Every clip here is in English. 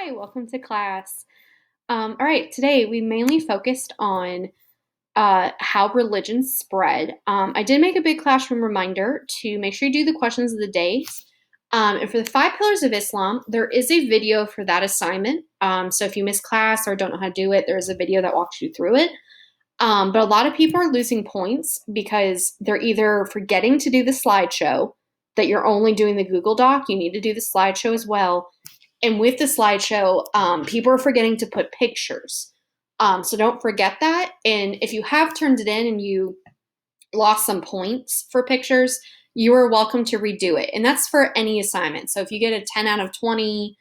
Hi, welcome to class. All right, today we mainly focused on how religion spread. I did make a big classroom reminder to make sure you do the questions of the day. And for the 5 pillars of Islam, there is a video for that assignment. So if you miss class or don't know how to do it, there is a video that walks you through it. But a lot of people are losing points because they're either forgetting to do the slideshow, that you're only doing the Google Doc, you need to do the slideshow as well. And with the slideshow, people are forgetting to put pictures. So don't forget that. And if you have turned it in and you lost some points for pictures, you are welcome to redo it. And that's for any assignment. So if you get a 10 out of 20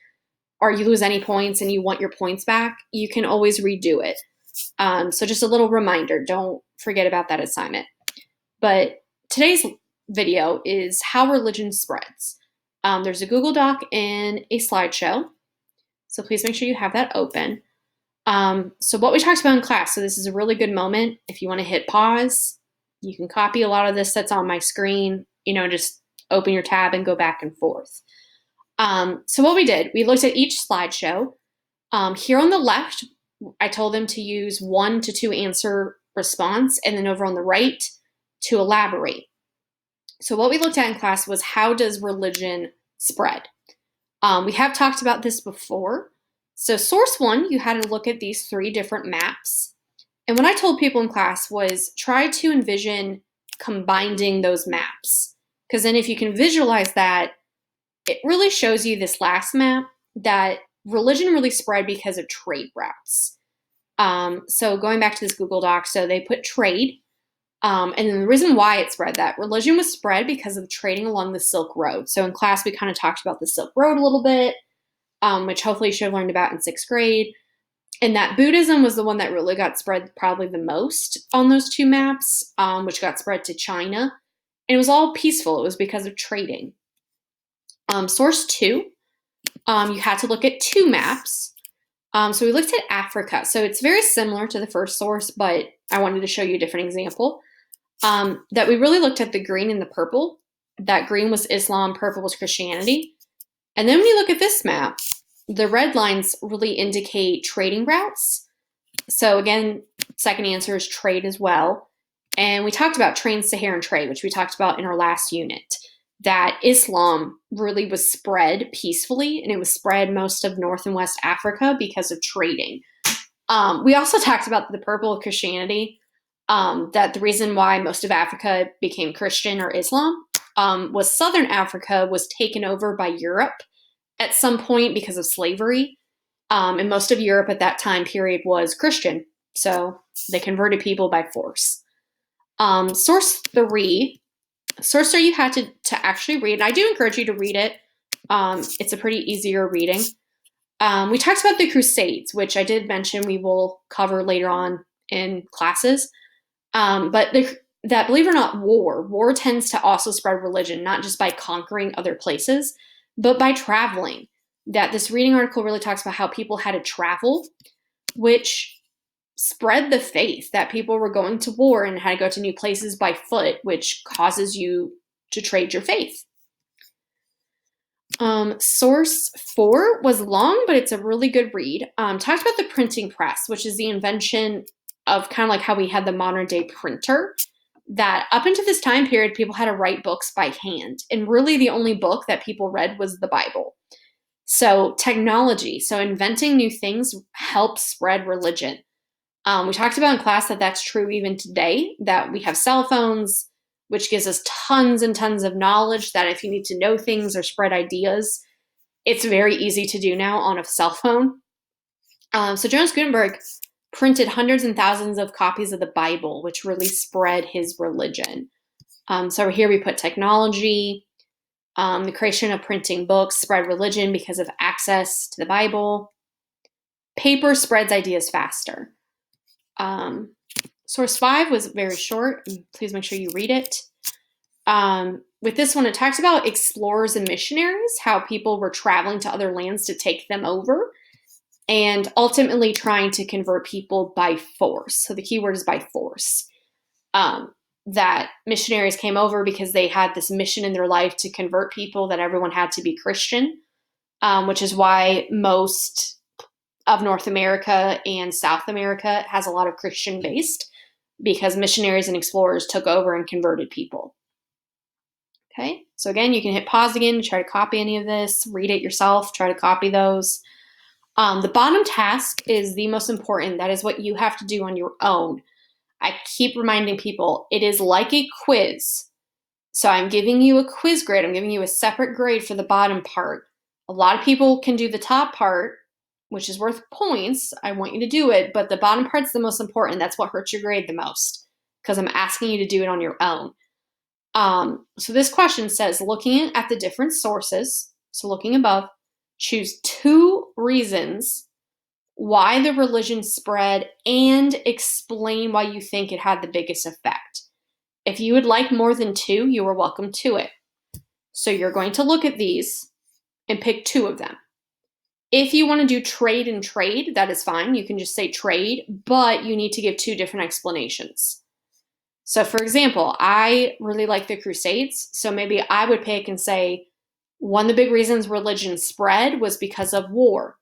or you lose any points and you want your points back, you can always redo it. So just a little reminder, don't forget about that assignment. But today's video is how religion spreads. There's a Google Doc and a slideshow. So please make sure you have that open. So what we talked about in class, so this is a really good moment. If you want to hit pause, you can copy a lot of this that's on my screen, just open your tab and go back and forth. So what we did, we looked at each slideshow. Here on the left, I told them to use 1 to 2 answer response, and then over on the right to elaborate. So what we looked at in class was how does religion spread? We have talked about this before. So source 1, you had to look at these 3 different maps. And what I told people in class was try to envision combining those maps. Because then if you can visualize that, it really shows you this last map that religion really spread because of trade routes. So going back to this Google Doc, so they put trade. And then the reason why it spread, that religion was spread because of trading along the Silk Road. So in class, we kind of talked about the Silk Road a little bit, which hopefully you should have learned about in 6th grade. And that Buddhism was the one that really got spread probably the most on those 2 maps, which got spread to China. And it was all peaceful. It was because of trading. Source 2, you had to look at 2 maps. So we looked at Africa. So it's very similar to the first source, but I wanted to show you a different example. That we really looked at the green and the purple. That green was Islam, purple was Christianity. And then when you look at this map, the red lines really indicate trading routes. So again, second answer is trade as well. And we talked about trans-Saharan trade, which we talked about in our last unit, that Islam really was spread peacefully, and it was spread most of North and West Africa because of trading. We also talked about the purple of Christianity, that the reason why most of Africa became Christian or Islam was Southern Africa was taken over by Europe at some point because of slavery. And most of Europe at that time period was Christian. So they converted people by force. Source 3 you had to actually read. And I do encourage you to read it. It's a pretty easier reading. We talked about the Crusades, which I did mention we will cover later on in classes. But that, believe it or not, war tends to also spread religion, not just by conquering other places, but by traveling. That this reading article really talks about how people had to travel, which spread the faith, that people were going to war and had to go to new places by foot, which causes you to trade your faith. Source 4 was long, but it's a really good read. Talked about the printing press, which is the invention of kind of like how we had the modern day printer, that up until this time period, people had to write books by hand. And really the only book that people read was the Bible. So technology, so inventing new things helps spread religion. We talked about in class that that's true even today, that we have cell phones, which gives us tons and tons of knowledge, that if you need to know things or spread ideas, it's very easy to do now on a cell phone. So Jonas Gutenberg printed hundreds and thousands of copies of the Bible, which really spread his religion. So here we put technology, the creation of printing books spread religion because of access to the Bible. Paper spreads ideas faster. Source 5 was very short. Please make sure you read it. With this one, it talks about explorers and missionaries, how people were traveling to other lands to take them over, and ultimately trying to convert people by force. So the key word is by force. That missionaries came over because they had this mission in their life to convert people, that everyone had to be Christian. which is why most of North America and South America has a lot of Christian based, because missionaries and explorers took over and converted people. Okay, so again, you can hit pause again to try to copy any of this, read it yourself, try to copy those. The bottom task is the most important. That is what you have to do on your own. I keep reminding people, it is like a quiz. So I'm giving you a quiz grade. I'm giving you a separate grade for the bottom part. A lot of people can do the top part, which is worth points. I want you to do it, but the bottom part's the most important. That's what hurts your grade the most, because I'm asking you to do it on your own. So this question says, looking at the different sources, so looking above, choose 2 reasons why the religion spread and explain why you think it had the biggest effect. If you would like more than 2, you are welcome to it. So you're going to look at these and pick 2 of them. If you want to do trade and trade, that is fine. You can just say trade, but you need to give 2 different explanations. So for example, I really like the Crusades, so maybe I would pick and say, one of the big reasons religion spread was because of war.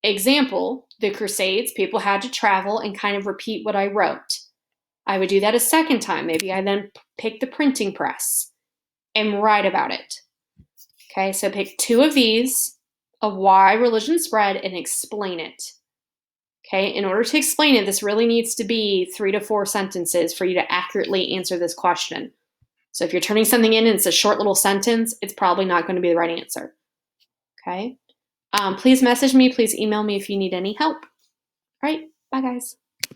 Example, the Crusades, people had to travel and kind of repeat what I wrote. I would do that a second time. Maybe I then pick the printing press and write about it. Okay, so pick 2 of these of why religion spread and explain it. Okay, in order to explain it, this really needs to be 3 to 4 sentences for you to accurately answer this question. So if you're turning something in and it's a short little sentence, it's probably not going to be the right answer. Okay, please message me, please email me if you need any help. All right, bye guys.